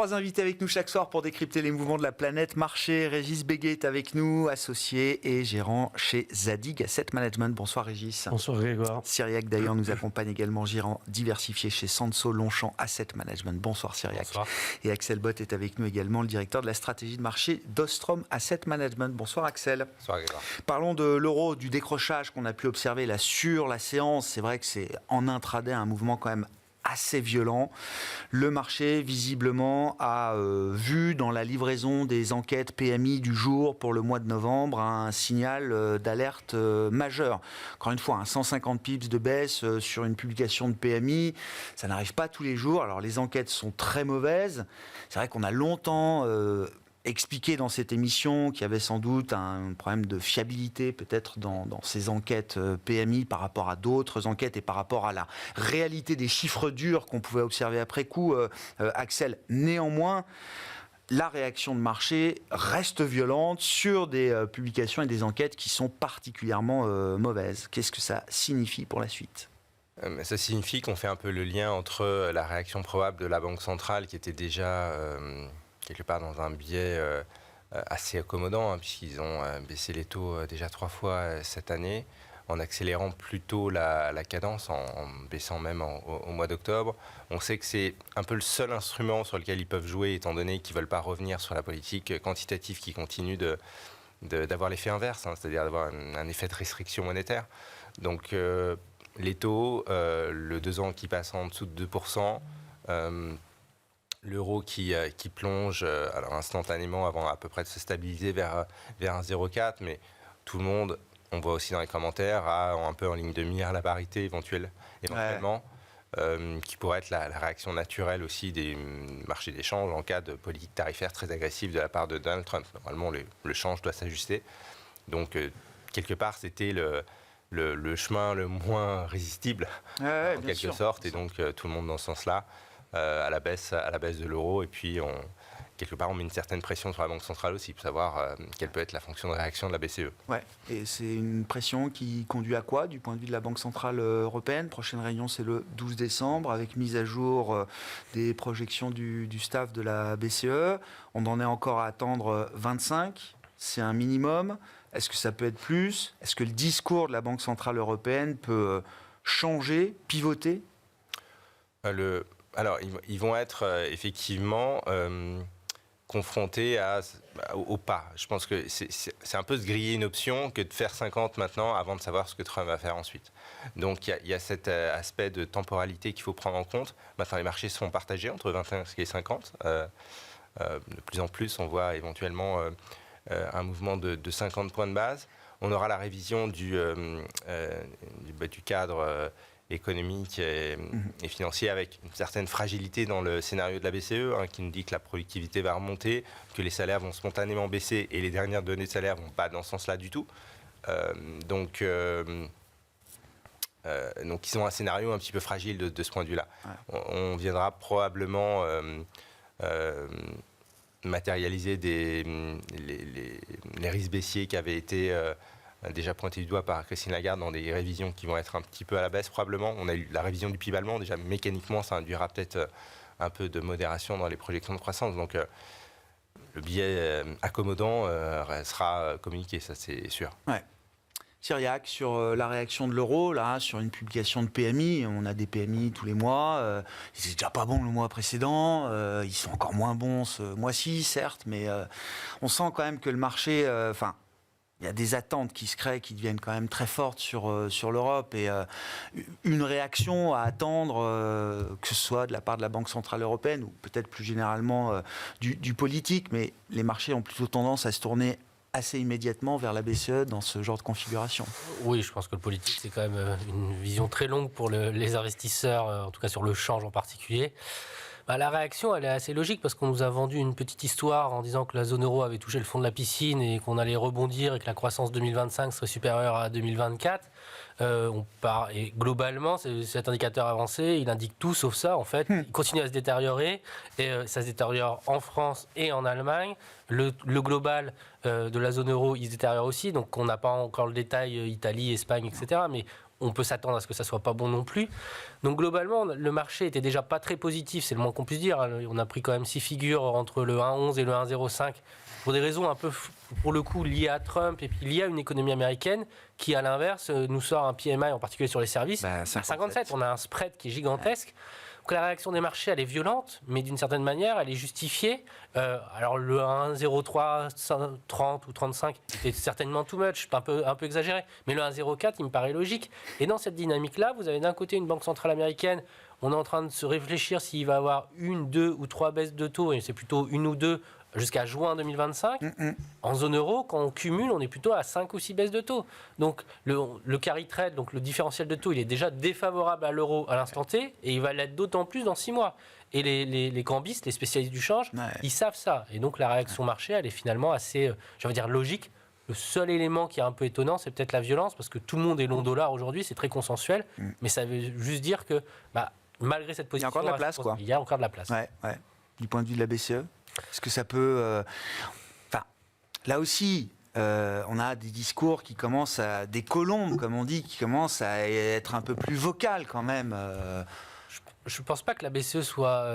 3 invités avec nous chaque soir pour décrypter les mouvements de la planète marché. Régis Béguet est avec nous, associé et gérant chez Zadig Asset Management. Bonsoir Régis. Bonsoir Grégoire. Cyriac d'ailleurs nous accompagne également, gérant diversifié chez Sanso Longchamp Asset Management. Bonsoir Cyriac. Bonsoir. Et Axel Bott est avec nous également, le directeur de la stratégie de marché d'Ostrom Asset Management. Bonsoir Axel. Bonsoir Grégoire. Parlons de l'euro, du décrochage qu'on a pu observer là sur la séance. C'est vrai que c'est en intraday un mouvement quand même assez violent. Le marché, visiblement, a vu dans la livraison des enquêtes PMI du jour pour le mois de novembre un signal d'alerte majeur. Encore une fois, 150 pips de baisse sur une publication de PMI, ça n'arrive pas tous les jours. Alors, les enquêtes sont très mauvaises. C'est vrai qu'on a longtemps expliqué dans cette émission qu'il y avait sans doute un problème de fiabilité peut-être dans ces enquêtes PMI par rapport à d'autres enquêtes et par rapport à la réalité des chiffres durs qu'on pouvait observer après coup. Axel, néanmoins, la réaction de marché reste violente sur des publications et des enquêtes qui sont particulièrement mauvaises. Qu'est-ce que ça signifie pour la suite ? Ça signifie qu'on fait un peu le lien entre la réaction probable de la Banque centrale qui était déjà quelque part dans un biais assez accommodant, puisqu'ils ont baissé les taux déjà 3 fois cette année, en accélérant plutôt la cadence, en baissant même au mois d'octobre. On sait que c'est un peu le seul instrument sur lequel ils peuvent jouer, étant donné qu'ils ne veulent pas revenir sur la politique quantitative qui continue d'avoir l'effet inverse, c'est-à-dire d'avoir un effet de restriction monétaire. Donc les taux, le 2 ans qui passe en dessous de 2%, l'euro qui plonge alors instantanément avant à peu près de se stabiliser vers 1,04, mais tout le monde, on voit aussi dans les commentaires, a un peu en ligne de mire la parité éventuellement, qui pourrait être la réaction naturelle aussi des marchés d'échange en cas de politique tarifaire très agressive de la part de Donald Trump. Normalement, le change doit s'ajuster. Donc, quelque part, c'était le chemin le moins résistible, en quelque sorte, et donc tout le monde dans ce sens-là. À la baisse de l'euro, et puis quelque part on met une certaine pression sur la Banque centrale aussi pour savoir quelle peut être la fonction de réaction de la BCE. Ouais, et c'est une pression qui conduit à quoi du point de vue de la Banque centrale européenne ? Prochaine réunion c'est le 12 décembre avec mise à jour des projections du staff de la BCE. On en est encore à attendre 25, c'est un minimum. Est-ce que ça peut être plus ? Est-ce que le discours de la Banque centrale européenne peut changer, pivoter ? Alors, ils vont être effectivement confrontés au pas. Je pense que c'est un peu se griller une option que de faire 50 maintenant avant de savoir ce que Trump va faire ensuite. Donc, il y a cet aspect de temporalité qu'il faut prendre en compte. Maintenant, les marchés sont partagés entre 25 et 50. De plus en plus, on voit éventuellement un mouvement de 50 points de base. On aura la révision du cadre économique et financier avec une certaine fragilité dans le scénario de la BCE qui nous dit que la productivité va remonter, que les salaires vont spontanément baisser et les dernières données de salaire ne vont pas dans ce sens-là du tout. Donc ils ont un scénario un petit peu fragile de ce point de vue-là. Ouais. On viendra probablement matérialiser les risques baissiers qui avaient été déjà pointé du doigt par Christine Lagarde dans des révisions qui vont être un petit peu à la baisse probablement. On a eu la révision du PIB allemand, déjà mécaniquement ça induira peut-être un peu de modération dans les projections de croissance. Donc le biais accommodant sera communiqué, ça c'est sûr. Ouais. Cyriac, sur la réaction de l'euro, là, sur une publication de PMI, on a des PMI tous les mois, ils étaient déjà pas bons le mois précédent, ils sont encore moins bons ce mois-ci, certes, mais on sent quand même que le marché, il y a des attentes qui se créent, qui deviennent quand même très fortes sur l'Europe, et une réaction à attendre, que ce soit de la part de la Banque Centrale Européenne, ou peut-être plus généralement du politique, mais les marchés ont plutôt tendance à se tourner assez immédiatement vers la BCE dans ce genre de configuration. Oui, je pense que le politique, c'est quand même une vision très longue pour les investisseurs, en tout cas sur le change en particulier. La réaction, elle est assez logique parce qu'on nous a vendu une petite histoire en disant que la zone euro avait touché le fond de la piscine et qu'on allait rebondir et que la croissance 2025 serait supérieure à 2024. Et globalement, cet indicateur avancé, il indique tout sauf ça. En fait, il continue à se détériorer et ça se détériore en France et en Allemagne. Le global de la zone euro, il se détériore aussi. Donc, on n'a pas encore le détail Italie, Espagne, etc. Mais on peut s'attendre à ce que ça soit pas bon non plus. Donc globalement, le marché était déjà pas très positif, c'est le moins qu'on puisse dire. On a pris quand même 6 figures entre le 1,11 et le 1,05 pour des raisons un peu, pour le coup, liées à Trump et puis liées à une économie américaine qui, à l'inverse, nous sort un PMI, en particulier sur les services, à 57. On a un spread qui est gigantesque. Donc la réaction des marchés, elle est violente, mais d'une certaine manière, elle est justifiée. Alors le 1,03, 30 ou 35, c'était certainement too much, un peu exagéré. Mais le 1,04, il me paraît logique. Et dans cette dynamique-là, vous avez d'un côté une banque centrale américaine. On est en train de se réfléchir s'il va y avoir 1, 2 ou 3 baisses de taux, et c'est plutôt 1 ou 2 jusqu'à juin 2025. En zone euro, quand on cumule, on est plutôt à 5 ou 6 baisses de taux. Donc le carry trade, donc le différentiel de taux, il est déjà défavorable à l'euro à l'instant T, et il va l'être d'autant plus dans 6 mois. Et les cambistes, les spécialistes du change, ils savent ça. Et donc la réaction marché, elle est finalement assez, logique. Le seul élément qui est un peu étonnant, c'est peut-être la violence, parce que tout le monde est long dollar aujourd'hui, c'est très consensuel, mais ça veut juste dire que malgré cette position... Il y a encore de la place, quoi. Il y a encore de la place. Ouais. Du point de vue de la BCE, est-ce que ça peut... là aussi, on a des discours qui commencent à... des colombes, comme on dit, qui commencent à être un peu plus vocales quand même. Je ne pense pas que la BCE soit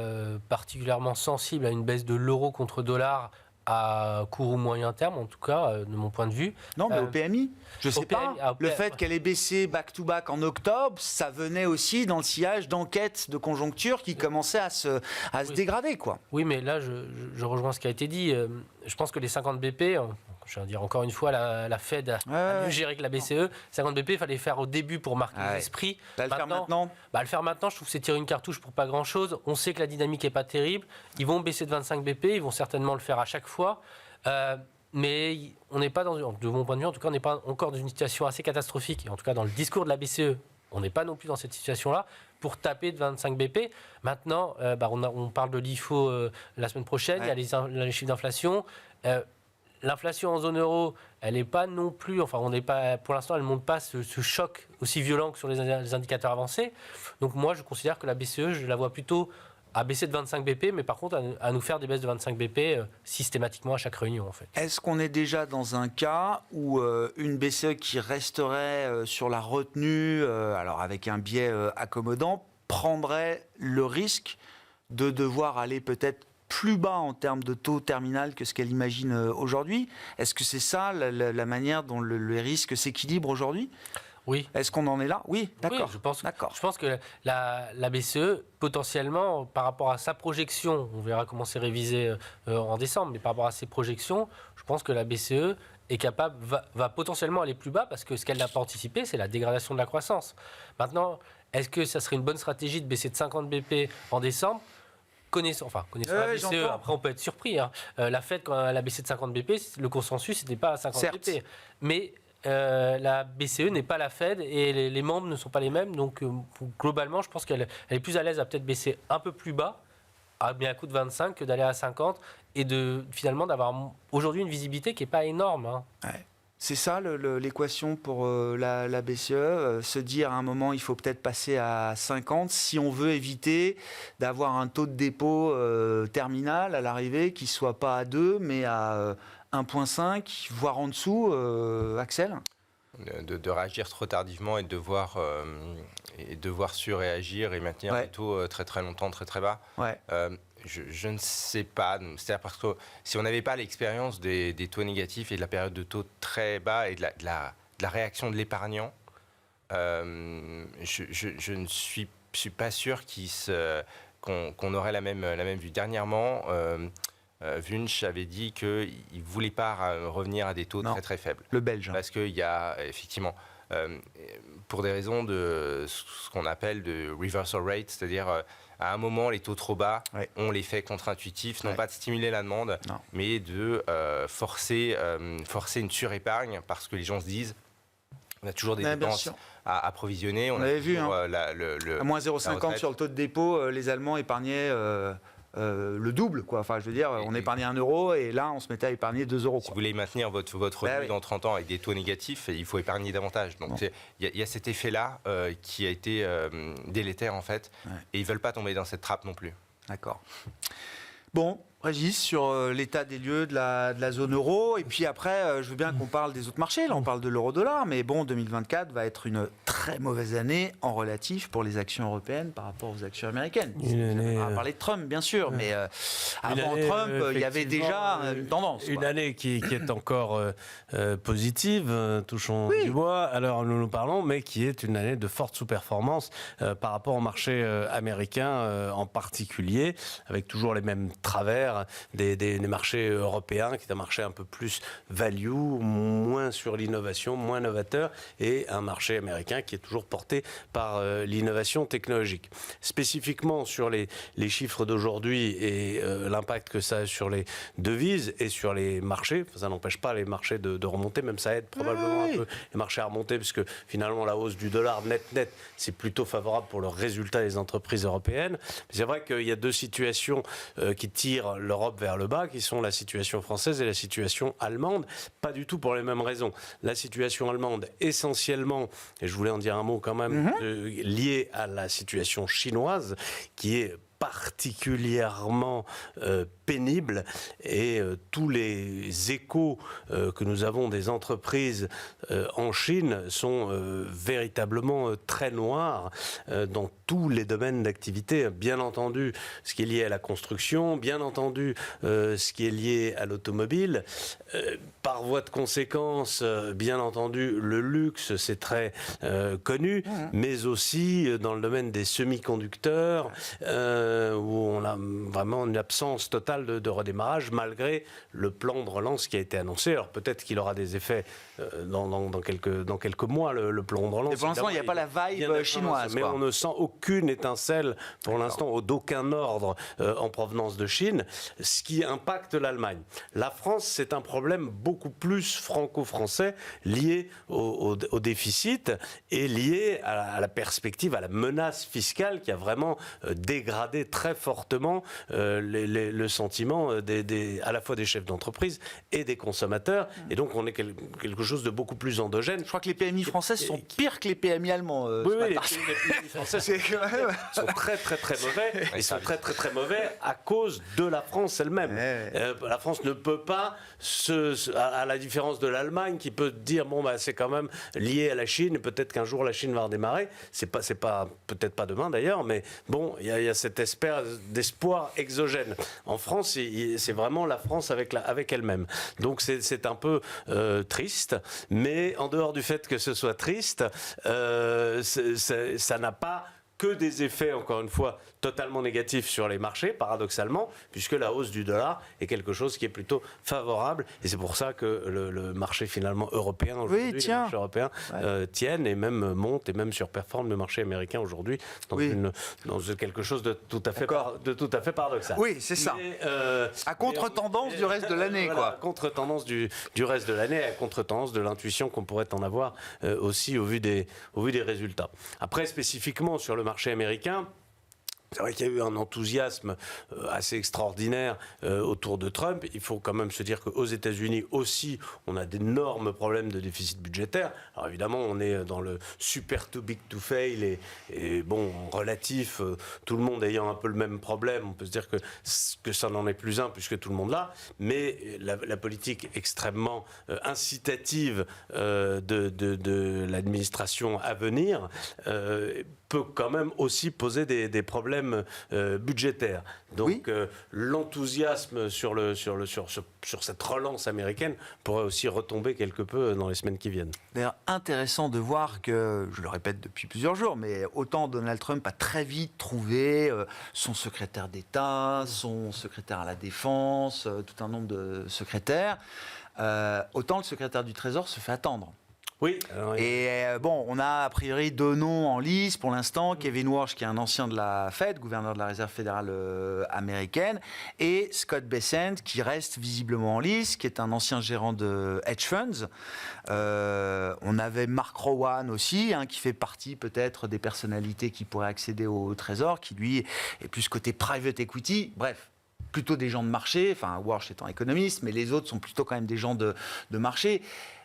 particulièrement sensible à une baisse de l'euro contre dollar à court ou moyen terme, en tout cas, de mon point de vue. Non, mais au PMI, je ne sais pas. Le fait ouais. qu'elle ait baissé back-to-back en octobre, ça venait aussi dans le sillage d'enquêtes de conjoncture qui commençaient à se dégrader, quoi. Oui, mais là, je rejoins ce qui a été dit. Je pense que les 50 BP, je vais dire encore une fois, la Fed a mieux géré que la BCE. 50 BP, il fallait le faire au début pour marquer les esprits. Là, le faire maintenant le faire maintenant, je trouve que c'est tirer une cartouche pour pas grand-chose. On sait que la dynamique n'est pas terrible. Ils vont baisser de 25 BP, ils vont certainement le faire à chaque fois. Mais on n'est pas de mon point de vue, en tout cas, on n'est pas encore dans une situation assez catastrophique. Et en tout cas, dans le discours de la BCE, on n'est pas non plus dans cette situation-là pour taper de 25 BP. Maintenant, on parle de l'IFO la semaine prochaine. Il y a les chiffres d'inflation. L'inflation en zone euro, elle n'est pas non plus, on n'est pas, pour l'instant, elle ne montre pas ce choc aussi violent que sur les indicateurs avancés. Donc moi, je considère que la BCE, je la vois plutôt à baisser de 25 BP, mais par contre à nous faire des baisses de 25 BP systématiquement à chaque réunion, en fait. Est-ce qu'on est déjà dans un cas où une BCE qui resterait sur la retenue, alors avec un biais accommodant, prendrait le risque de devoir aller peut-être plus bas en termes de taux terminal que ce qu'elle imagine aujourd'hui? Est-ce que c'est ça la manière dont les risques s'équilibrent aujourd'hui? Oui. Est-ce qu'on en est là? Oui, d'accord. Oui, je pense que la BCE, potentiellement, par rapport à sa projection, on verra comment c'est révisé en décembre, mais par rapport à ses projections, je pense que la BCE est capable, va potentiellement aller plus bas, parce que ce qu'elle n'a pas anticipé, c'est la dégradation de la croissance. Maintenant, est-ce que ça serait une bonne stratégie de baisser de 50 BP en décembre? Connaissant la BCE, après on peut être surpris. La Fed, quand elle a baissé de 50 BP, le consensus n'était pas à 50 BP. Mais la BCE n'est pas la Fed et les membres ne sont pas les mêmes. Donc globalement, je pense qu'elle est plus à l'aise à peut-être baisser un peu plus bas, à bien à coût de 25, que d'aller à 50 et finalement d'avoir aujourd'hui une visibilité qui n'est pas énorme. Ouais. C'est ça l'équation pour la BCE, se dire à un moment il faut peut-être passer à 50 si on veut éviter d'avoir un taux de dépôt terminal à l'arrivée qui ne soit pas à 2 mais à 1,5, voire en dessous, Axel? De réagir trop tardivement et de devoir surréagir et maintenir les taux très très longtemps, très très bas. Ouais. Je ne sais pas. C'est-à-dire parce que si on n'avait pas l'expérience des taux négatifs et de la période de taux très bas et de la réaction de l'épargnant, je ne suis pas sûr qu'on aurait la même vue. Dernièrement, Wunsch avait dit qu'il ne voulait pas revenir à des taux très très faibles. Le Belge. Parce qu'il y a effectivement, pour des raisons de ce qu'on appelle de reversal rate, c'est-à-dire à un moment, les taux trop bas ont l'effet contre-intuitif, non pas de stimuler la demande, mais de forcer une surépargne, parce que les gens se disent on a toujours des dépenses à approvisionner. On avait vu, à moins 0,50 sur le taux de dépôt, les Allemands épargnaient le double, quoi. Enfin, je veux dire, on épargnait 1 euro et là, on se mettait à épargner 2 euros. Si vous voulez maintenir votre revenu dans 30 ans avec des taux négatifs, il faut épargner davantage. Donc, il y a cet effet-là qui a été délétère, en fait, et ils ne veulent pas tomber dans cette trappe non plus. D'accord. Bon, Régis, sur l'état des lieux de la zone euro. Et puis après, je veux bien qu'on parle des autres marchés. Là, on parle de l'euro-dollar. Mais bon, 2024 va être une très mauvaise année en relatif pour les actions européennes par rapport aux actions américaines. On va parler de Trump, bien sûr. Mais avant Trump, il y avait déjà une tendance. Une année qui est encore positive, touchons du bois, alors nous parlons, mais qui est une année de forte sous-performance par rapport au marché américain en particulier, avec toujours les mêmes travers des marchés européens, qui est un marché un peu plus value, moins sur l'innovation, moins novateur, et un marché américain qui est toujours porté par l'innovation technologique. Spécifiquement sur les chiffres d'aujourd'hui et l'impact que ça a sur les devises et sur les marchés, ça n'empêche pas les marchés de remonter, même ça aide probablement un peu les marchés à remonter, puisque finalement la hausse du dollar net, c'est plutôt favorable pour le résultat des entreprises européennes. Mais c'est vrai qu'il y a deux situations qui tirent l'Europe vers le bas, qui sont la situation française et la situation allemande, pas du tout pour les mêmes raisons. La situation allemande, essentiellement, et je voulais en dire un mot quand même, liée à la situation chinoise, qui est particulièrement pénible, et tous les échos que nous avons des entreprises en Chine sont véritablement très noirs dans tous les domaines d'activité. Bien entendu, ce qui est lié à la construction, bien entendu, ce qui est lié à l'automobile. Par voie de conséquence, bien entendu, le luxe, c'est très connu, mais aussi dans le domaine des semi-conducteurs, où on a vraiment une absence totale de redémarrage, malgré le plan de relance qui a été annoncé. Alors peut-être qu'il aura des effets dans quelques mois, le plan de relance. Et pour l'instant, il n'y a pas la vibe chinoise. Mais on ne sent aucune étincelle, pour l'instant, d'aucun ordre en provenance de Chine, ce qui impacte l'Allemagne. La France, c'est un problème beaucoup plus franco-français, lié au déficit et lié à la perspective, à la menace fiscale qui a vraiment dégradé très fortement le sentiment à la fois des chefs d'entreprise et des consommateurs. Et donc, on est quelque chose de beaucoup plus endogène. Je crois que les PMI françaises sont pires que les PMI allemands. Oui, les PMI françaises sont très, très, très mauvais. Ils sont très, très, très mauvais à cause de la France elle-même. La France ne peut pas, à la différence de l'Allemagne, qui peut dire, bon, bah, c'est quand même lié à la Chine, et peut-être qu'un jour la Chine va redémarrer. C'est pas peut-être pas demain d'ailleurs, mais bon, il y a cette espèce d'espoir exogène. En France, c'est vraiment la France avec elle-même. Donc c'est un peu triste, mais en dehors du fait que ce soit triste, ça n'a pas que des effets, encore une fois, totalement négatifs sur les marchés, paradoxalement, puisque la hausse du dollar est quelque chose qui est plutôt favorable. Et c'est pour ça que le marché finalement européen, aujourd'hui, les marchés européens tiennent et même montent et même surperforment le marché américain aujourd'hui dans quelque chose de tout à fait paradoxal. Oui, c'est ça. À contre-tendance du reste de l'année, voilà, à contre-tendance du reste de l'année, à contre-tendance de l'intuition qu'on pourrait en avoir aussi au vu des résultats. Après, spécifiquement sur le marché américain, c'est vrai qu'il y a eu un enthousiasme assez extraordinaire autour de Trump. Il faut quand même se dire qu'aux États-Unis aussi, on a d'énormes problèmes de déficit budgétaire. Alors évidemment, on est dans le super too big to fail et bon, en relatif, tout le monde ayant un peu le même problème, on peut se dire que ça n'en est plus un puisque tout le monde l'a. Mais la politique extrêmement incitative de l'administration à venir peut quand même aussi poser des problèmes budgétaires. Donc l'enthousiasme sur cette relance américaine pourrait aussi retomber quelque peu dans les semaines qui viennent. D'ailleurs, intéressant de voir que, je le répète depuis plusieurs jours, mais autant Donald Trump a très vite trouvé son secrétaire d'État, son secrétaire à la Défense, tout un nombre de secrétaires, autant le secrétaire du Trésor se fait attendre. Oui. Et bon, on a a priori deux noms en lice pour l'instant. Kevin Warsh, qui est un ancien de la Fed, gouverneur de la Réserve fédérale américaine, et Scott Bessent, qui reste visiblement en lice, qui est un ancien gérant de hedge funds. On avait Mark Rowan aussi, qui fait partie peut-être des personnalités qui pourraient accéder au Trésor, qui lui est plus côté private equity. Bref, plutôt des gens de marché, enfin Warsh étant économiste, mais les autres sont plutôt quand même des gens de marché.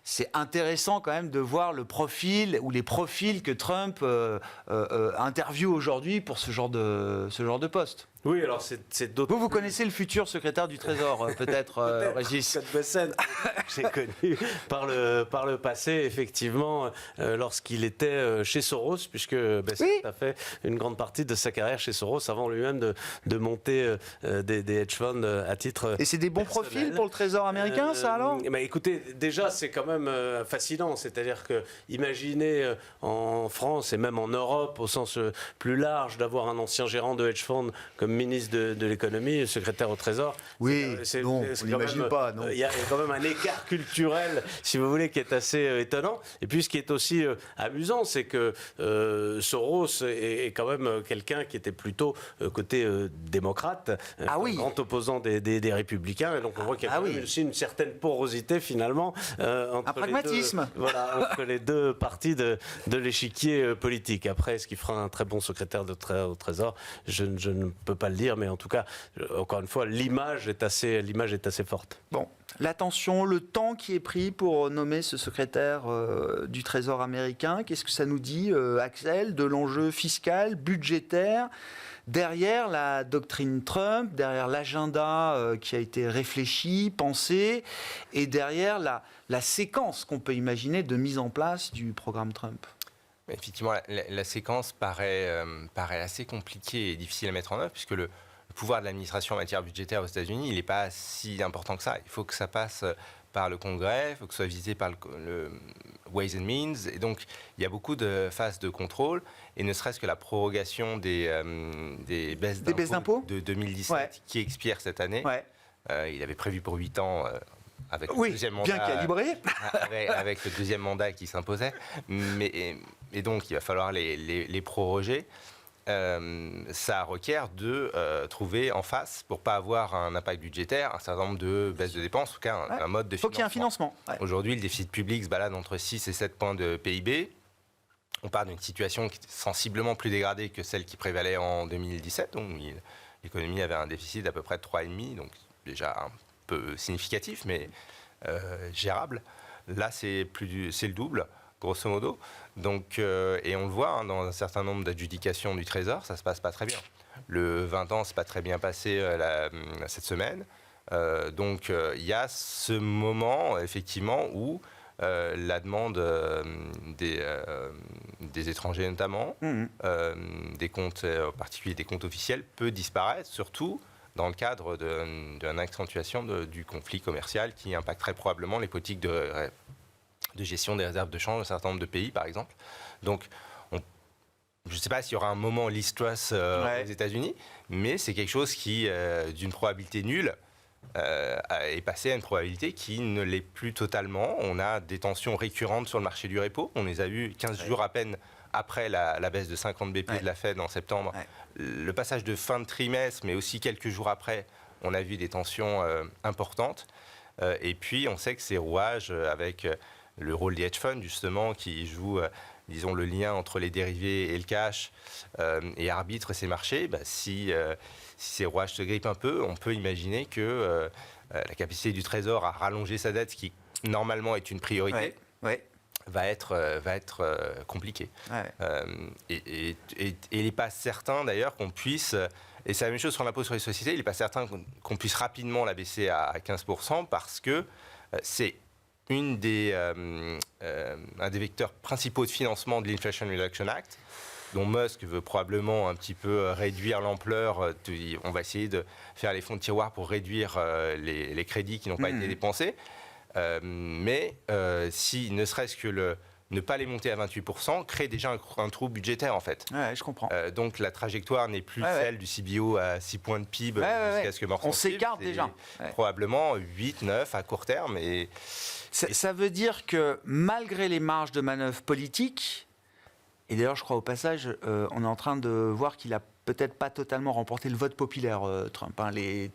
C'est intéressant quand même de voir le profil ou les profils que Trump interviewe aujourd'hui pour ce genre de poste. Oui, alors c'est d'autres. Vous connaissez le futur secrétaire du Trésor, peut-être, Régis. Scott Bessent, j'ai connu par le passé, effectivement, lorsqu'il était chez Soros, puisque Bessent a fait une grande partie de sa carrière chez Soros avant lui-même de monter des hedge funds à titre. Et c'est des bons personnel. profils pour le Trésor américain, ça alors? Écoutez, déjà, c'est quand même fascinant. C'est-à-dire que, imaginez en France et même en Europe, au sens plus large, d'avoir un ancien gérant de hedge fund comme ministre de l'économie, secrétaire au Trésor. Oui, non, on n'imagine pas. Non. Il y a quand même un écart culturel, si vous voulez, qui est assez étonnant. Et puis, ce qui est aussi amusant, c'est que Soros est quand même quelqu'un qui était plutôt côté démocrate, grand opposant des républicains. Et donc, on voit qu'il y a aussi une certaine porosité, finalement, entre, un pragmatisme. Entre les deux parties de l'échiquier politique. Après, est-ce qu'il fera un très bon secrétaire au Trésor? Je ne peux pas le dire, mais en tout cas, encore une fois, l'image est assez forte. Bon, l'attention, le temps qui est pris pour nommer ce secrétaire du Trésor américain, qu'est-ce que ça nous dit, Axel, de l'enjeu fiscal, budgétaire, derrière la doctrine Trump, derrière l'agenda qui a été réfléchi, pensé, et derrière la séquence qu'on peut imaginer de mise en place du programme Trump? Effectivement, la séquence paraît assez compliquée et difficile à mettre en œuvre, puisque le pouvoir de l'administration en matière budgétaire aux États-Unis, il n'est pas si important que ça. Il faut que ça passe par le Congrès, il faut que ce soit visité par le Ways and Means, et donc il y a beaucoup de phases de contrôle, et ne serait-ce que la prorogation des baisses d'impôts de 2017 qui expire cette année. Il avait prévu pour 8 ans... avec le deuxième mandat, bien calibré. avec le deuxième mandat qui s'imposait. Et donc, il va falloir les proroger. Ça requiert de trouver en face, pour ne pas avoir un impact budgétaire, un certain nombre de baisses de dépenses, en tout cas un mode de financement. Il faut qu'il y ait un financement. Aujourd'hui, le déficit public se balade entre 6 et 7 points de PIB. On part d'une situation qui est sensiblement plus dégradée que celle qui prévalait en 2017, où l'économie avait un déficit d'à peu près de 3,5, donc déjà un peu significatif, mais gérable. Là, c'est le double, grosso modo. Donc, et on le voit dans un certain nombre d'adjudications du Trésor, ça se passe pas très bien. Le 20 ans, c'est pas très bien passé cette semaine. Donc, il y a ce moment, effectivement, où la demande des étrangers notamment, des comptes, en particulier des comptes officiels, peut disparaître, surtout dans le cadre d'une accentuation du conflit commercial qui impacterait probablement les politiques de gestion des réserves de change d'un certain nombre de pays, par exemple. Donc, je ne sais pas s'il y aura un moment Liz Truss aux États-Unis, mais c'est quelque chose qui, d'une probabilité nulle, est passé à une probabilité qui ne l'est plus totalement. On a des tensions récurrentes sur le marché du repo. On les a eues 15 jours à peine après la baisse de 50 BP de la Fed en septembre. Le passage de fin de trimestre, mais aussi quelques jours après, on a vu des tensions importantes. Et puis, on sait que ces rouages, avec le rôle des hedge funds, justement, qui joue, disons, le lien entre les dérivés et le cash, et arbitre ces marchés, si ces rouages se grippent un peu, on peut imaginer que la capacité du Trésor à rallonger sa dette, ce qui normalement est une priorité, va être compliqué. Et il n'est pas certain d'ailleurs qu'on puisse, et c'est la même chose sur l'impôt sur les sociétés, il n'est pas certain qu'on puisse rapidement la baisser à 15% parce que c'est un des vecteurs principaux de financement de l'Inflation Reduction Act, dont Musk veut probablement un petit peu réduire l'ampleur. On va essayer de faire les fonds de tiroir pour réduire les crédits qui n'ont pas été dépensés. Mais si ne serait-ce que ne pas les monter à 28% crée déjà un trou budgétaire en fait. Je comprends. Donc la trajectoire n'est plus celle du CBO à 6 points de PIB jusqu'à ce que Morgan on s'écarte déjà. Probablement 8, 9 à court terme. Ça veut dire que malgré les marges de manœuvre politiques, et d'ailleurs je crois au passage, on est en train de voir qu'il a peut-être pas totalement remporté le vote populaire, Trump.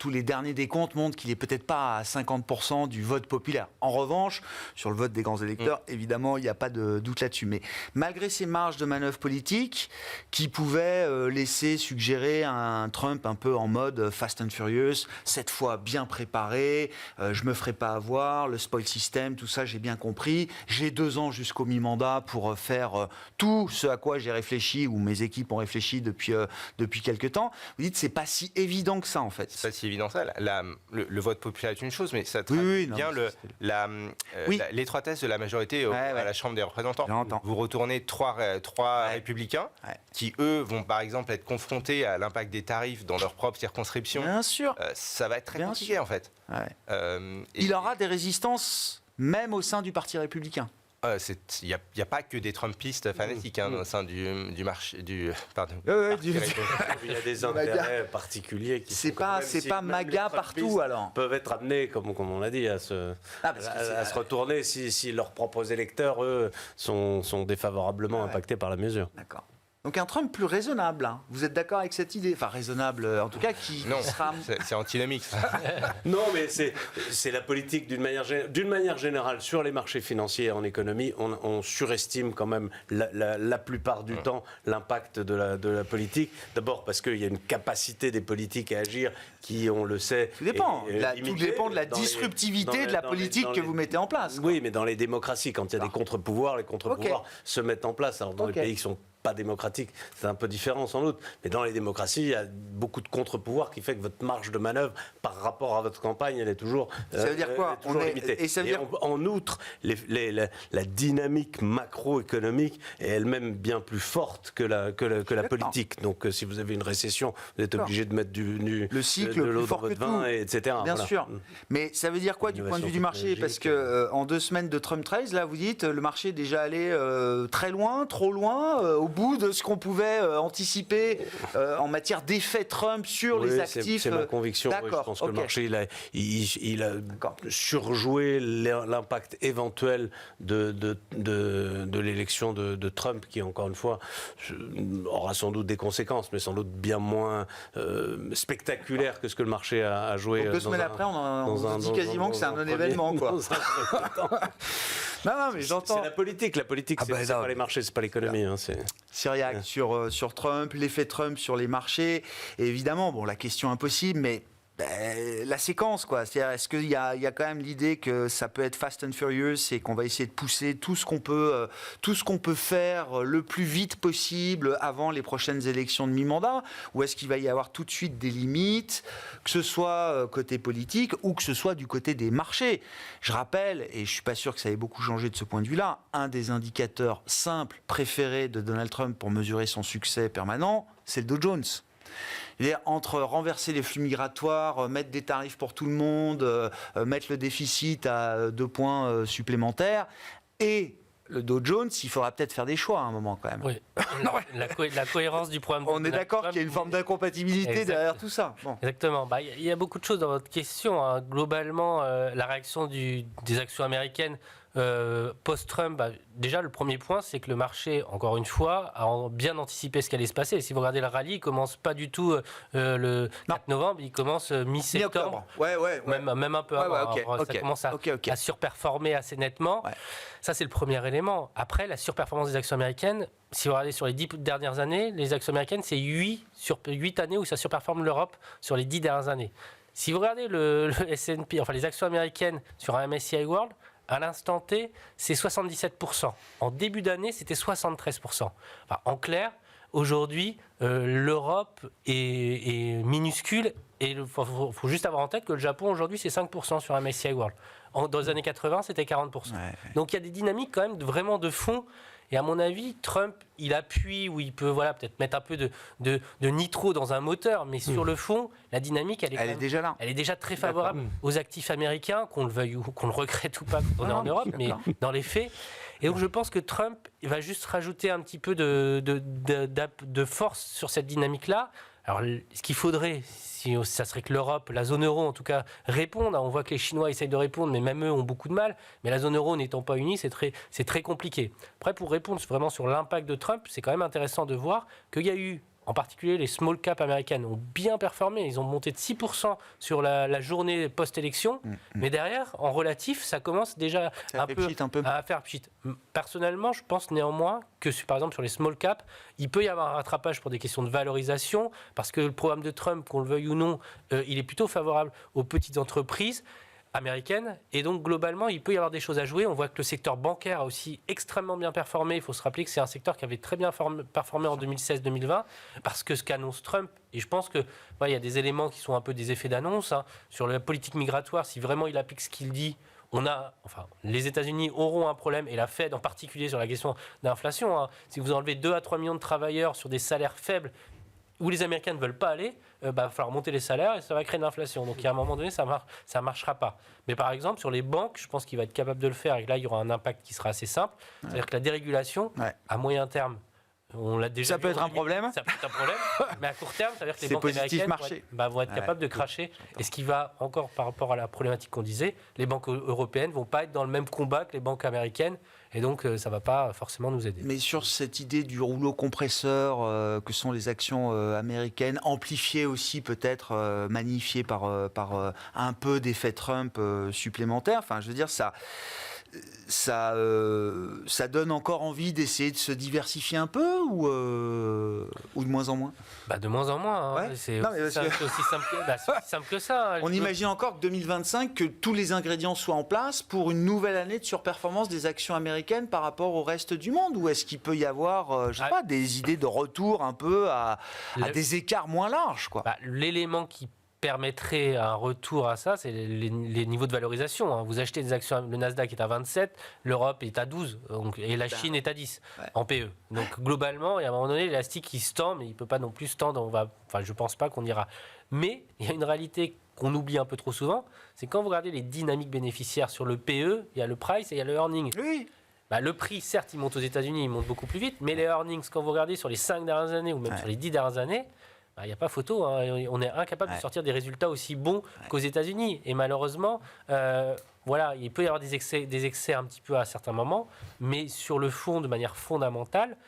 Tous les derniers décomptes montrent qu'il est peut-être pas à 50% du vote populaire. En revanche, sur le vote des grands électeurs, évidemment, il n'y a pas de doute là-dessus. Mais malgré ces marges de manœuvre politique qui pouvaient laisser suggérer un Trump un peu en mode Fast and Furious, cette fois bien préparé, je me ferai pas avoir, le spoil system, tout ça, j'ai bien compris. J'ai 2 ans jusqu'au mi-mandat pour faire tout ce à quoi j'ai réfléchi, ou mes équipes ont réfléchi depuis depuis quelques temps. Vous dites, c'est pas si évident que ça, en fait. C'est pas si évident ça. Le vote populaire est une chose, mais ça Oui, traduit non, bien Oui. l'étroitesse de la majorité à la Chambre des représentants. J'entends. Vous retournez trois républicains qui, eux, vont par exemple être confrontés à l'impact des tarifs dans leur propre circonscription. Bien sûr. Ça va être très Bien compliqué, en fait. Il aura des résistances, même au sein du Parti républicain. Il n'y a pas que des Trumpistes fanatiques au sein du marché. Pardon. Il y a des intérêts particuliers qui c'est pas MAGA partout, alors. Peuvent être amenés, comme on l'a dit, à se retourner si leurs propres électeurs, eux, sont défavorablement impactés par la mesure. D'accord. Donc un Trump plus raisonnable, hein. Vous êtes d'accord avec cette idée? Enfin raisonnable, en tout cas, qui sera... c'est antinomique. Non, mais c'est la politique d'une manière générale sur les marchés financiers en économie. On surestime quand même la plupart du temps l'impact de la politique. D'abord parce qu'il y a une capacité des politiques à agir qui, on le sait, tout dépend. Tout dépend de la disruptivité de la politique que vous mettez en place. Oui, mais dans les démocraties, quand il y a des contre-pouvoirs, les contre-pouvoirs se mettent en place. Alors dans les pays qui sont pas démocratique, c'est un peu différent sans doute, mais dans les démocraties, il y a beaucoup de contre-pouvoirs qui fait que votre marge de manœuvre par rapport à votre campagne, elle est toujours ça veut dire quoi? Limitée. Et ça veut dire... en outre, la dynamique macroéconomique est elle-même bien plus forte que la politique. Donc si vous avez une récession, vous êtes obligé de mettre le cycle de l'eau dans votre vin, etc. Bien sûr. Mais ça veut dire quoi du point de vue du marché? Parce que en 2 semaines de Trump 13, là vous dites, le marché est déjà allé très loin, trop loin, au bout de ce qu'on pouvait anticiper en matière d'effet Trump sur les actifs. C'est ma conviction. Oui, je pense que le marché il a surjoué l'impact éventuel de l'élection de Trump, qui encore une fois aura sans doute des conséquences, mais sans doute bien moins spectaculaires que ce que le marché a joué. Donc 2 semaines après, on dit quasiment que c'est un non-événement, quoi. Non, mais j'entends. C'est la politique. La politique, c'est pas les marchés, c'est pas l'économie. Syriac sur Trump, l'effet Trump sur les marchés. Et évidemment, la question impossible, mais la séquence, quoi. C'est-à-dire, est-ce qu'il y a quand même l'idée que ça peut être fast and furious et qu'on va essayer de pousser tout ce qu'on peut faire le plus vite possible avant les prochaines élections de mi-mandat, ou est-ce qu'il va y avoir tout de suite des limites, que ce soit côté politique ou que ce soit du côté des marchés? Je rappelle, et je suis pas sûr que ça ait beaucoup changé de ce point de vue-là, un des indicateurs simples préférés de Donald Trump pour mesurer son succès permanent, c'est le Dow Jones. Entre renverser les flux migratoires, mettre des tarifs pour tout le monde, mettre le déficit à 2 points supplémentaires, et le Dow Jones, il faudra peut-être faire des choix à un moment quand même. Oui. La cohérence du programme. On est d'accord qu'il y a une forme d'incompatibilité derrière tout ça. Bon. Exactement. Il y a beaucoup de choses dans votre question. Globalement, la réaction des actions américaines post-Trump, déjà le premier point, c'est que le marché, encore une fois, a bien anticipé ce qui allait se passer. Si vous regardez le rallye, il commence pas du tout le 4 novembre, il commence mi-septembre. Ouais. Même un peu avant. Ça commence à surperformer assez nettement. Ouais. Ça, c'est le premier élément. Après, la surperformance des actions américaines, si vous regardez sur les 10 dernières années, les actions américaines, c'est 8 années où ça surperforme l'Europe sur les 10 dernières années. Si vous regardez le S&P, enfin les actions américaines sur un MSCI World, à l'instant T, c'est 77%. En début d'année, c'était 73%. Enfin, en clair, aujourd'hui, l'Europe est minuscule. Et il faut juste avoir en tête que le Japon, aujourd'hui, c'est 5% sur un MSCI World. Dans les années 80, c'était 40%. Ouais. Donc il y a des dynamiques quand même vraiment de fond. Et à mon avis, Trump, il appuie où il peut peut-être mettre un peu de nitro dans un moteur, mais sur le fond, la dynamique, elle est déjà là. Elle est déjà très favorable aux actifs américains, qu'on le veuille ou qu'on le regrette ou pas quand on est en Europe, mais dans les faits. Et donc je pense que Trump va juste rajouter un petit peu de force sur cette dynamique-là. Alors, ce qu'il faudrait, ça serait que l'Europe, la zone euro en tout cas, réponde. On voit que les Chinois essayent de répondre, mais même eux ont beaucoup de mal. Mais la zone euro n'étant pas unie, c'est très compliqué. Après, pour répondre vraiment sur l'impact de Trump, c'est quand même intéressant de voir qu'il y a eu, en particulier les small caps américaines ont bien performé. Ils ont monté de 6% sur la journée post-élection. Mais derrière, en relatif, ça commence déjà un peu à faire pchit. Personnellement, je pense néanmoins que, par exemple, sur les small caps, il peut y avoir un rattrapage pour des questions de valorisation, parce que le programme de Trump, qu'on le veuille ou non, il est plutôt favorable aux petites entreprises. américaine. Et donc, globalement, il peut y avoir des choses à jouer. On voit que le secteur bancaire a aussi extrêmement bien performé. Il faut se rappeler que c'est un secteur qui avait très bien performé en 2016-2020 parce que ce qu'annonce Trump, et je pense qu'il y a des éléments qui sont un peu des effets d'annonce, sur la politique migratoire, si vraiment il applique ce qu'il dit, les États-Unis auront un problème, et la Fed en particulier sur la question d'inflation. Si vous enlevez 2 à 3 millions de travailleurs sur des salaires faibles, où les Américains ne veulent pas aller, il va falloir monter les salaires et ça va créer de l'inflation. Donc, à un moment donné, ça ne marchera pas. Mais par exemple, sur les banques, je pense qu'il va être capable de le faire et là, il y aura un impact qui sera assez simple. C'est-à-dire que la dérégulation, à moyen terme, on l'a déjà ça peut être un problème. Ça peut être un problème, mais à court terme, ça veut dire que les C'est banques positif américaines vont être capables de cracher. Et ce qui va encore par rapport à la problématique qu'on disait, les banques européennes ne vont pas être dans le même combat que les banques américaines. Et donc, ça ne va pas forcément nous aider. Mais sur cette idée du rouleau compresseur que sont les actions américaines, amplifiées aussi peut-être, magnifiées par un peu d'effet Trump supplémentaire, enfin je veux dire, ça donne encore envie d'essayer de se diversifier un peu ou de moins en moins? De moins en moins. Ouais. C'est aussi simple que ça. On imagine encore que 2025, que tous les ingrédients soient en place pour une nouvelle année de surperformance des actions américaines par rapport au reste du monde? Ou est-ce qu'il peut y avoir, des idées de retour un peu à des écarts moins larges, quoi? L'élément qui permettrait un retour à ça, c'est les niveaux de valorisation. Vous achetez des actions, le Nasdaq est à 27, l'Europe est à 12, et la Chine est à 10 en PE. Donc globalement, il y a un moment donné, l'élastique qui se tend, mais il ne peut pas non plus se tendre. Je ne pense pas qu'on ira. Mais il y a une réalité qu'on oublie un peu trop souvent, c'est quand vous regardez les dynamiques bénéficiaires sur le PE, il y a le price et il y a le earning. Oui. Le prix, certes, il monte aux États-Unis, il monte beaucoup plus vite, mais les earnings, quand vous regardez sur les 5 dernières années ou même sur les 10 dernières années, il n'y a pas photo. On est incapable de sortir des résultats aussi bons qu'aux États-Unis. Et malheureusement, il peut y avoir des excès un petit peu à certains moments, mais sur le fond, de manière fondamentale,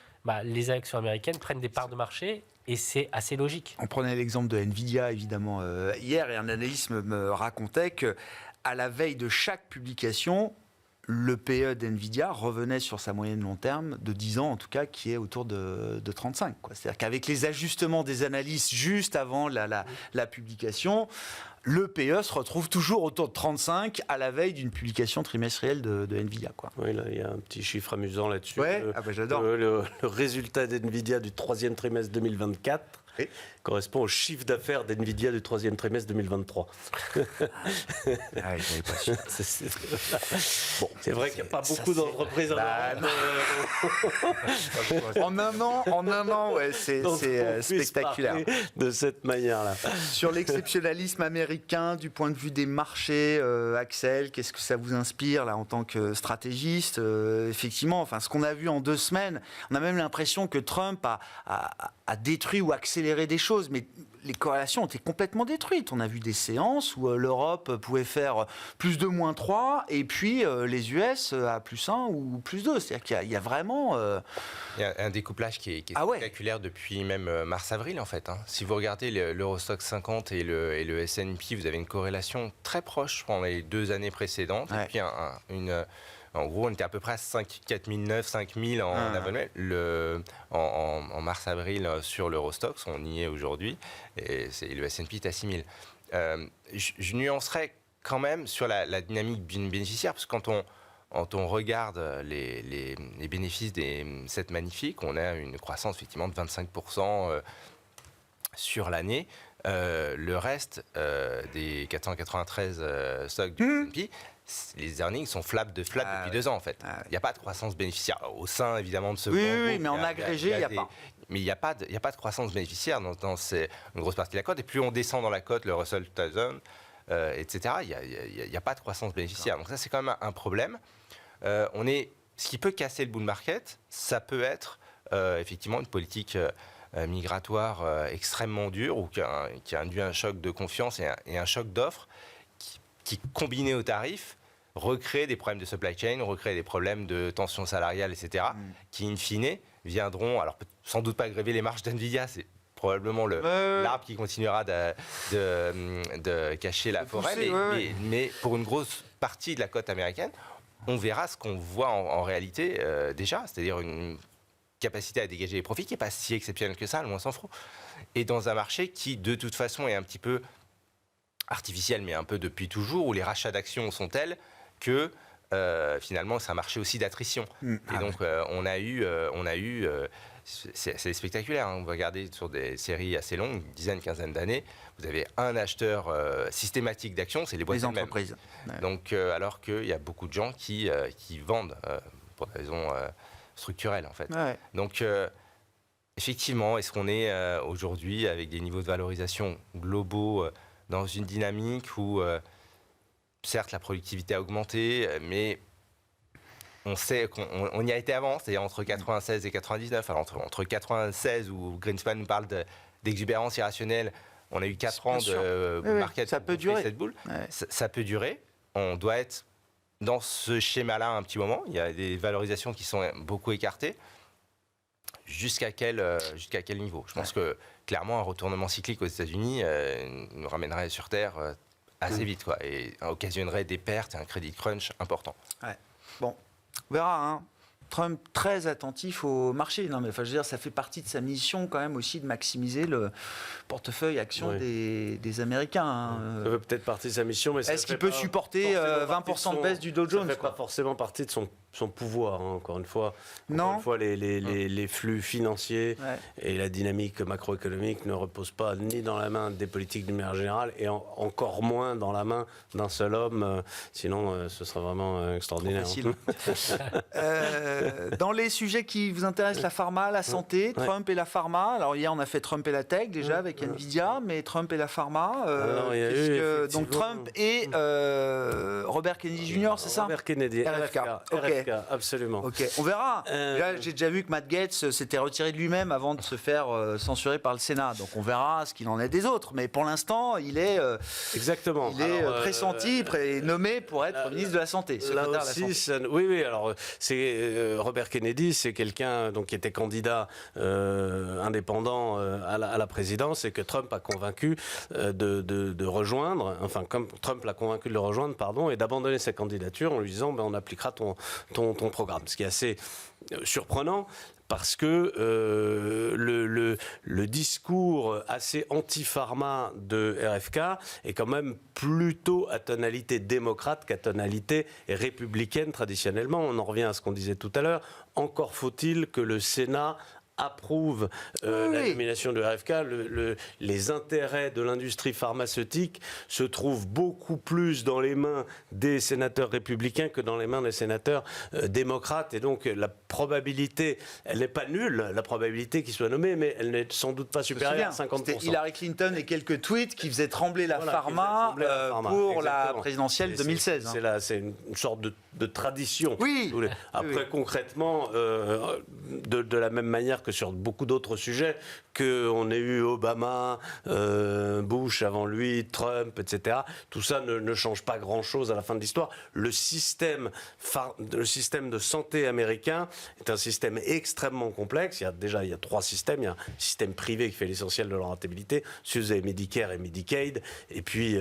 les actions américaines prennent des parts de marché. Et c'est assez logique. On prenait l'exemple de Nvidia, évidemment, hier, et un analyste me racontait qu'à la veille de chaque publication, le PE d'NVIDIA revenait sur sa moyenne long terme de 10 ans, en tout cas, qui est autour de 35. C'est-à-dire qu'avec les ajustements des analystes juste avant la publication, le PE se retrouve toujours autour de 35 à la veille d'une publication trimestrielle de NVIDIA. Oui, là, il y a un petit chiffre amusant là-dessus. Ouais, j'adore. Le résultat d'NVIDIA du 3e trimestre 2024 correspond au chiffre d'affaires d'NVIDIA du 3e trimestre 2023. J'avais pas su. C'est vrai qu'il n'y a pas beaucoup d'entreprises en un an, c'est spectaculaire. De cette manière-là. Sur l'exceptionnalisme américain, du point de vue des marchés, Axel, qu'est-ce que ça vous inspire là en tant que stratégiste? Effectivement, ce qu'on a vu en 2 semaines, on a même l'impression que Trump a détruit ou accéléré des choses, mais les corrélations ont été complètement détruites. On a vu des séances où l'Europe pouvait faire plus 2, moins 3, et puis les US à plus 1 ou plus 2. C'est-à-dire qu'il y a vraiment... Il y a un découplage qui est spectaculaire depuis même mars-avril, en fait. Si vous regardez l'Eurostoxx 50 et le S&P, vous avez une corrélation très proche pendant les 2 années précédentes. Et puis en gros, on était à peu près à 4009, 5000 en abonnement. En mars-avril, sur l'Eurostoxx, on y est aujourd'hui, et le S&P est à 6000. Je nuancerais quand même sur la dynamique bénéficiaire, parce que quand on regarde les bénéfices des 7 magnifiques, on a une croissance effectivement de 25% sur l'année. Le reste des 493 stocks du S&P, les earnings sont flat depuis 2 ans en fait. Il n'y a pas de croissance bénéficiaire au sein évidemment de ce groupe. Oui, mais en agrégé, il n'y a pas. Mais il n'y a pas de croissance bénéficiaire dans une grosse partie de la cote. Et plus on descend dans la cote, le Russell 2000, etc., il n'y a pas de croissance bénéficiaire. Donc ça, c'est quand même un problème. Ce qui peut casser le bull market, ça peut être effectivement une politique migratoire extrêmement dure ou qui a induit un choc de confiance et un choc d'offres qui, combiné aux tarifs, recrée des problèmes de supply chain, recrée des problèmes de tension salariale, etc., qui, in fine, viendront, alors sans doute pas gréver les marges d'NVIDIA, c'est probablement l'arbre qui continuera de cacher la forêt, mais pour une grosse partie de la cote américaine, on verra ce qu'on voit en réalité déjà, c'est-à-dire une capacité à dégager des profits qui n'est pas si exceptionnelle que ça, loin s'en faut. Et dans un marché qui, de toute façon, est un petit peu artificielle, mais un peu depuis toujours, où les rachats d'actions sont tels que finalement, c'est un marché aussi d'attrition. Et donc, on a eu c'est spectaculaire. Hein. Vous regardez sur des séries assez longues, une dizaine, quinzaine d'années, vous avez un acheteur systématique d'actions, c'est les boîtes elles-mêmes. entreprises. Ouais. Donc, alors qu'il y a beaucoup de gens qui vendent pour des raisons structurelles, en fait. Ouais. Donc, effectivement, est-ce qu'on est aujourd'hui avec des niveaux de valorisation globaux dans une dynamique où, certes, la productivité a augmenté, mais on sait qu'on y a été avant, c'est-à-dire entre 96 et 99. Alors entre 96, où Greenspan nous parle d'exubérance irrationnelle, on a eu 4 ans de market. Ça peut durer. Cette boule. Ouais. Ça peut durer. On doit être dans ce schéma-là un petit moment. Il y a des valorisations qui sont beaucoup écartées. Jusqu'à quel niveau? Je pense que clairement un retournement cyclique aux États-Unis nous ramènerait sur Terre assez vite, quoi, et occasionnerait des pertes et un crédit crunch important. Ouais. Bon, on verra. Hein. Trump très attentif au marché. Non, mais enfin, je veux dire, ça fait partie de sa mission quand même aussi de maximiser le portefeuille action des Américains. Hein. Ça fait peut-être partie de sa mission, mais est-ce qu'il peut supporter 20% de baisse du Dow Jones? Ça ne fait pas forcément partie de son pouvoir, hein, encore une fois. Non. Encore une fois, les flux financiers et la dynamique macroéconomique ne reposent pas ni dans la main des politiques d'une manière générale et encore moins dans la main d'un seul homme. Sinon, ce serait vraiment extraordinaire. Dans les sujets qui vous intéressent, la pharma, la santé, Trump et la pharma. Alors hier, on a fait Trump et la tech déjà avec Nvidia, mais Trump et la pharma. Donc Trump et Robert Kennedy Jr., c'est ça? Robert Kennedy, RFK, absolument. Ok, on verra. Là, j'ai déjà vu que Matt Gaetz s'était retiré de lui-même avant de se faire censurer par le Sénat. Donc on verra ce qu'il en est des autres. Mais pour l'instant, il est exactement. Il est pressenti, nommé pour être ministre de la Santé. Là aussi, oui. Alors c'est Robert Kennedy, c'est quelqu'un donc qui était candidat indépendant à la présidence et que Trump a convaincu de rejoindre. Enfin, comme Trump l'a convaincu de le rejoindre, pardon, et d'abandonner sa candidature en lui disant on appliquera ton programme. Ce qui est assez surprenant. Parce que le discours assez anti-pharma de RFK est quand même plutôt à tonalité démocrate qu'à tonalité républicaine traditionnellement. On en revient à ce qu'on disait tout à l'heure. Encore faut-il que le Sénat approuve la nomination de RFK. Les intérêts de l'industrie pharmaceutique se trouvent beaucoup plus dans les mains des sénateurs républicains que dans les mains des sénateurs démocrates. Et donc la probabilité, elle n'est pas nulle, la probabilité qu'il soit nommé, mais elle n'est sans doute pas supérieure à 50%. C'était Hillary Clinton et quelques tweets qui faisaient trembler la pharma pour la présidentielle 2016. C'est une sorte de tradition. Oui. Après, concrètement, de la même manière que sur beaucoup d'autres sujets, qu'on ait eu Obama, Bush avant lui, Trump, etc. Tout ça ne change pas grand-chose à la fin de l'histoire. Le système de santé américain est un système extrêmement complexe. Il y a 3 systèmes. Il y a un système privé qui fait l'essentiel de la rentabilité. Ensuite, vous avez Medicare et Medicaid. Et puis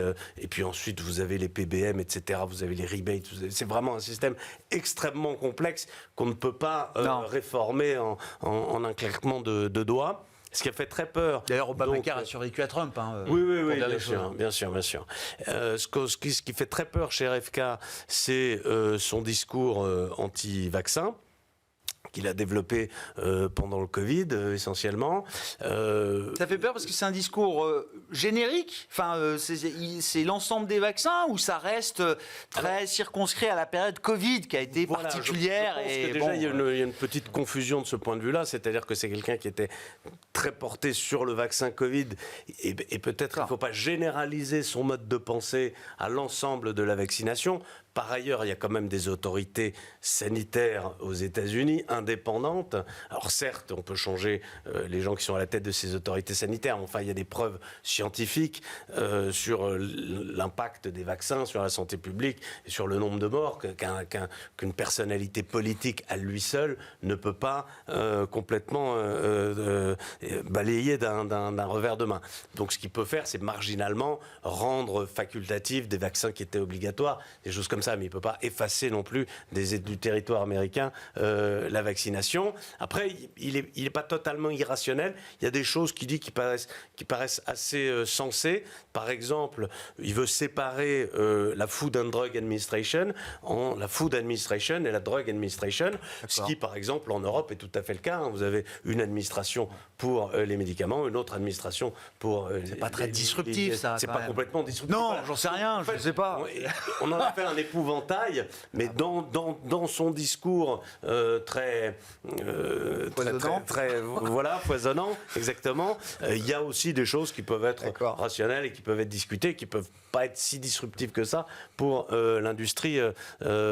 ensuite, vous avez les PBM, etc. Vous avez les rebates. C'est vraiment un système extrêmement complexe qu'on ne peut pas réformer en un claquement de doigts. Ce qui a fait très peur. D'ailleurs, Obamacare a survécu à Trump. Oui, bien sûr. Ce qui fait très peur chez RFK, c'est son discours anti-vaccin qu'il a développé pendant le Covid, essentiellement. Ça fait peur parce que c'est un discours générique. Enfin, c'est l'ensemble des vaccins ou ça reste très circonscrit à la période Covid qui a été particulière. Je pense que déjà, il y a une petite confusion de ce point de vue-là. C'est-à-dire que c'est quelqu'un qui était très porté sur le vaccin Covid et peut-être qu'il ne faut pas généraliser son mode de pensée à l'ensemble de la vaccination. Par ailleurs, il y a quand même des autorités sanitaires aux États-Unis indépendantes. Alors certes, on peut changer les gens qui sont à la tête de ces autorités sanitaires. Enfin, il y a des preuves scientifiques sur l'impact des vaccins sur la santé publique et sur le nombre de morts qu'une personnalité politique à lui seul ne peut pas complètement balayer d'un revers de main. Donc ce qu'il peut faire, c'est marginalement rendre facultatif des vaccins qui étaient obligatoires, des choses comme comme ça, mais il ne peut pas effacer non plus du territoire américain la vaccination. Après, il est pas totalement irrationnel. Il y a des choses qui paraissent assez sensées. Par exemple, il veut séparer la Food and Drug Administration en la Food Administration et la Drug Administration, ce qui, par exemple, en Europe est tout à fait le cas. Hein. Vous avez une administration pour les médicaments, une autre administration pour... c'est pas très disruptif, ça. C'est pas complètement disruptif. Non, j'en sais rien, je ne sais pas. On en a fait un épouvantail, mais dans son discours très foisonnant, exactement, il y a aussi des choses qui peuvent être rationnelles et qui peuvent être discutées, qui peuvent pas être si disruptives que ça pour l'industrie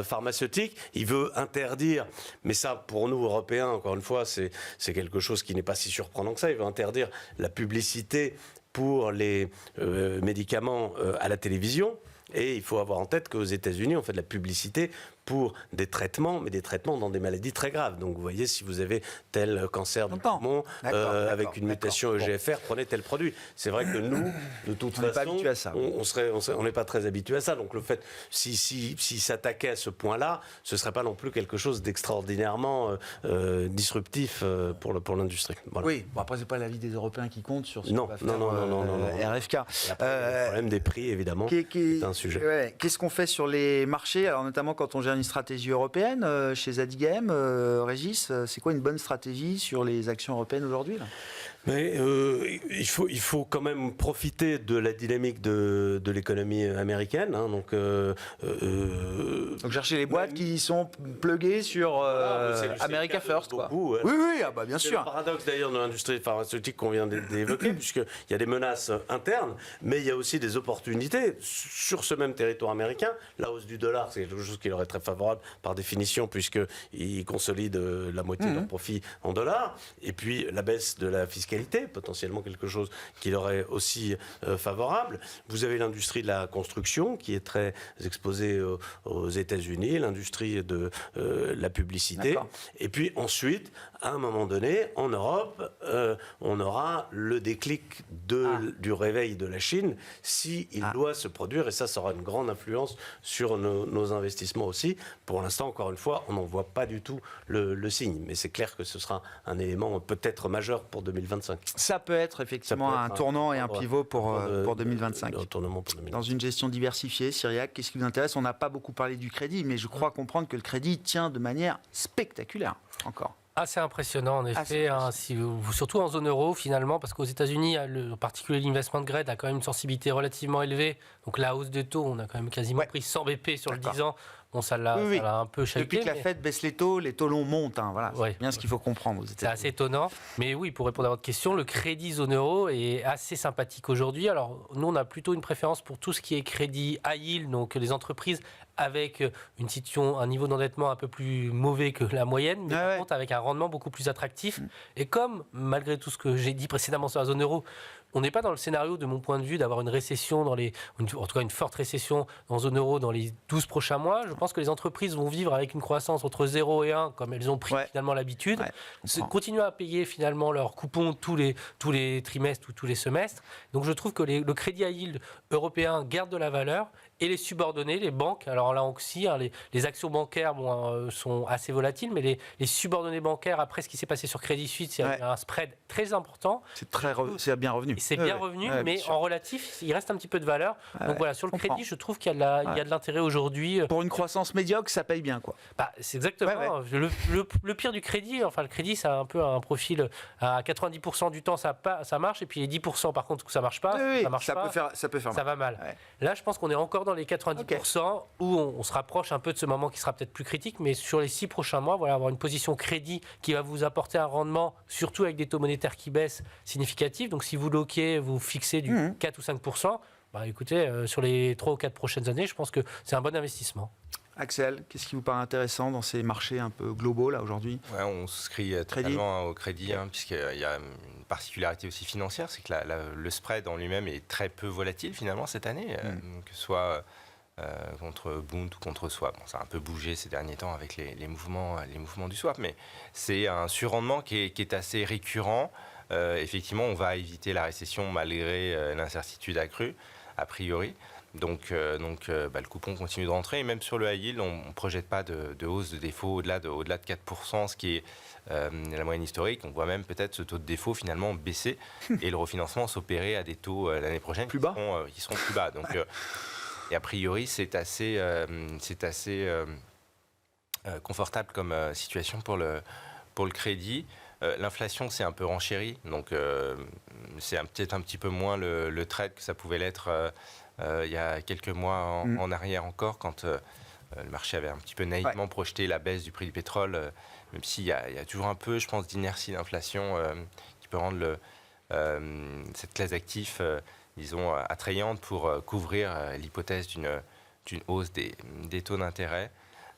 pharmaceutique. Il veut interdire, mais ça pour nous Européens, encore une fois, c'est quelque chose qui n'est pas si surprenant que ça. Il veut interdire la publicité pour les médicaments à la télévision. Et il faut avoir en tête qu'aux États-Unis, on fait de la publicité pour des traitements, mais des traitements dans des maladies très graves. Donc vous voyez, si vous avez tel cancer du poumon avec une mutation EGFR, prenez tel produit. C'est vrai que nous, de toute façon, n'est pas habitué à ça. On n'est pas très habitué à ça. Donc le fait, si s'attaquait à ce point-là, ce ne serait pas non plus quelque chose d'extraordinairement disruptif pour l'industrie. Voilà. Oui, bon, après, ce n'est pas l'avis des Européens qui compte sur ce non, que va faire RFK. Le problème des prix, évidemment, est un sujet. Ouais. Qu'est-ce qu'on fait sur les marchés? Alors, notamment quand on gère une stratégie européenne, chez Zadigem, Régis, c'est quoi une bonne stratégie sur les actions européennes aujourd'hui là? Mais il faut quand même profiter de la dynamique de l'économie américaine. Hein, donc chercher les boîtes qui sont pluguées sur America First. Quoi. Beaucoup, ouais. Oui, ah bah, bien sûr. C'est le paradoxe d'ailleurs de l'industrie pharmaceutique qu'on vient d'évoquer, puisqu'il y a des menaces internes, mais il y a aussi des opportunités sur ce même territoire américain. La hausse du dollar, c'est quelque chose qui leur est très favorable par définition, puisqu'ils consolident la moitié de leurs profits en dollars. Et puis la baisse de la fiscalité, potentiellement quelque chose qui leur est aussi favorable. Vous avez l'industrie de la construction qui est très exposée aux États-Unis, l'industrie de la publicité. Et puis ensuite, à un moment donné, en Europe, on aura le déclic du réveil de la Chine s'il doit se produire, et ça aura une grande influence sur nos investissements aussi. Pour l'instant, encore une fois, on n'en voit pas du tout le signe, mais c'est clair que ce sera un élément peut-être majeur pour 2025. Ça peut être effectivement un tournant et un pivot pour 2025. Dans une gestion diversifiée, Cyriac, qu'est-ce qui vous intéresse? On n'a pas beaucoup parlé du crédit, mais je crois comprendre que le crédit tient de manière spectaculaire encore. Assez impressionnant en effet, surtout en zone euro finalement, parce qu'aux États-Unis, en particulier l'investment grade a quand même une sensibilité relativement élevée. Donc la hausse des taux, on a quand même quasiment pris 100 BP sur le 10 ans. Bon, ça l'a un peu shaké. Depuis que la Fed baisse les taux longs montent. Hein, voilà, c'est bien ce qu'il faut comprendre aux États-Unis. C'est assez étonnant. Mais oui, pour répondre à votre question, le crédit zone euro est assez sympathique aujourd'hui. Alors, nous, on a plutôt une préférence pour tout ce qui est crédit high yield, donc les entreprises avec un niveau d'endettement un peu plus mauvais que la moyenne, mais par contre avec un rendement beaucoup plus attractif. Et comme, malgré tout ce que j'ai dit précédemment sur la zone euro, on n'est pas dans le scénario, de mon point de vue, d'avoir une récession, en tout cas une forte récession dans la zone euro dans les 12 prochains mois. Je pense que les entreprises vont vivre avec une croissance entre 0 et 1, comme elles ont pris finalement l'habitude. Continuer à payer finalement leurs coupons tous les trimestres ou tous les semestres. Donc je trouve que le crédit à yield européen garde de la valeur. Et les subordonnés, les banques, alors là aussi, les actions bancaires sont assez volatiles, mais les subordonnés bancaires, après ce qui s'est passé sur Crédit Suisse, il y a un spread très important. C'est bien revenu. C'est bien revenu, mais en relatif, il reste un petit peu de valeur. Donc voilà, sur le crédit, je trouve qu'il y a de l'intérêt aujourd'hui. Pour une croissance médiocre, ça paye bien, quoi. C'est exactement. Le pire du crédit, le crédit, ça a un peu un profil à 90% du temps, ça marche, et puis les 10% par contre, ça marche pas, ça peut faire mal. Ça va mal. Là, je pense qu'on est encore dans les 90% où on se rapproche un peu de ce moment qui sera peut-être plus critique, mais sur les 6 prochains mois, avoir une position crédit qui va vous apporter un rendement, surtout avec des taux monétaires qui baissent, significatifs. Donc si vous loquez, vous fixez du 4 ou 5%, écoutez, sur les 3 ou 4 prochaines années, je pense que c'est un bon investissement. Axel, qu'est-ce qui vous paraît intéressant dans ces marchés un peu globaux là aujourd'hui? On souscrit totalement au crédit, puisqu'il y a une particularité aussi financière, c'est que le spread en lui-même est très peu volatile finalement cette année, que ce soit contre Bund ou contre swap. Ça a un peu bougé ces derniers temps avec les mouvements du swap, mais c'est un surrendement qui est assez récurrent. Effectivement, on va éviter la récession malgré l'incertitude accrue, a priori. Donc, le coupon continue de rentrer. Et même sur le high yield, on ne projette pas de hausse de défaut au-delà de 4%, ce qui est la moyenne historique. On voit même peut-être ce taux de défaut finalement baisser et le refinancement s'opérer à des taux l'année prochaine plus bas. qui seront plus bas. Donc, et a priori, c'est assez confortable comme situation pour le crédit. L'inflation s'est un peu renchérie, donc c'est peut-être un petit peu moins le trade que ça pouvait l'être il y a quelques mois en arrière encore, quand le marché avait un petit peu naïvement projeté la baisse du prix du pétrole, même s'il y a toujours un peu, je pense, d'inertie d'inflation qui peut rendre cette classe d'actifs, disons, attrayante pour couvrir l'hypothèse d'une hausse des taux d'intérêt.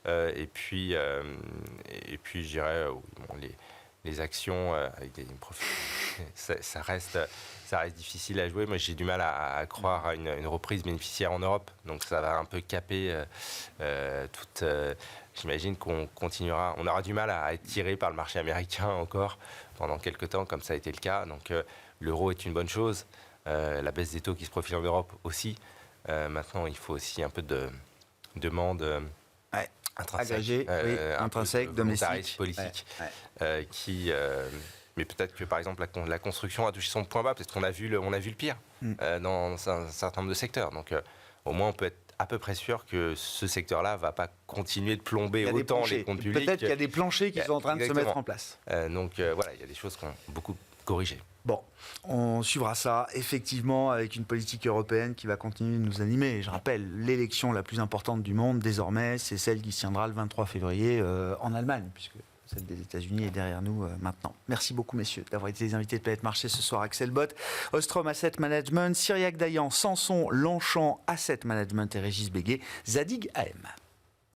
Et puis, je dirais, les actions avec des profits, ça reste difficile à jouer. Moi, j'ai du mal à croire à une reprise bénéficiaire en Europe. Donc, ça va un peu caper toute. J'imagine qu'on continuera. On aura du mal à être tiré par le marché américain encore pendant quelques temps, comme ça a été le cas. Donc, l'euro est une bonne chose. La baisse des taux qui se profile en Europe aussi. Maintenant, il faut aussi un peu de demande. Agrégé, intrinsèque, domestique, politique, mais peut-être que par exemple la construction a touché son point bas, peut-être qu'on a vu le pire dans un certain nombre de secteurs. Donc au moins on peut être à peu près sûr que ce secteur-là va pas continuer de plomber autant les comptes publics. Peut-être qu'il y a des planchers qui sont en train de se mettre en place. Donc voilà, il y a des choses qui ont beaucoup corrigé. Bon, on suivra ça, effectivement, avec une politique européenne qui va continuer de nous animer. Et je rappelle, l'élection la plus importante du monde, désormais, c'est celle qui se tiendra le 23 février en Allemagne, puisque celle des États-Unis est derrière nous maintenant. Merci beaucoup, messieurs, d'avoir été les invités de Planète Marché ce soir. Axel Bott, Ostrom Asset Management, Cyriac Dayan, Sanson, Longchamp Asset Management et Régis Béguet, Zadig AM.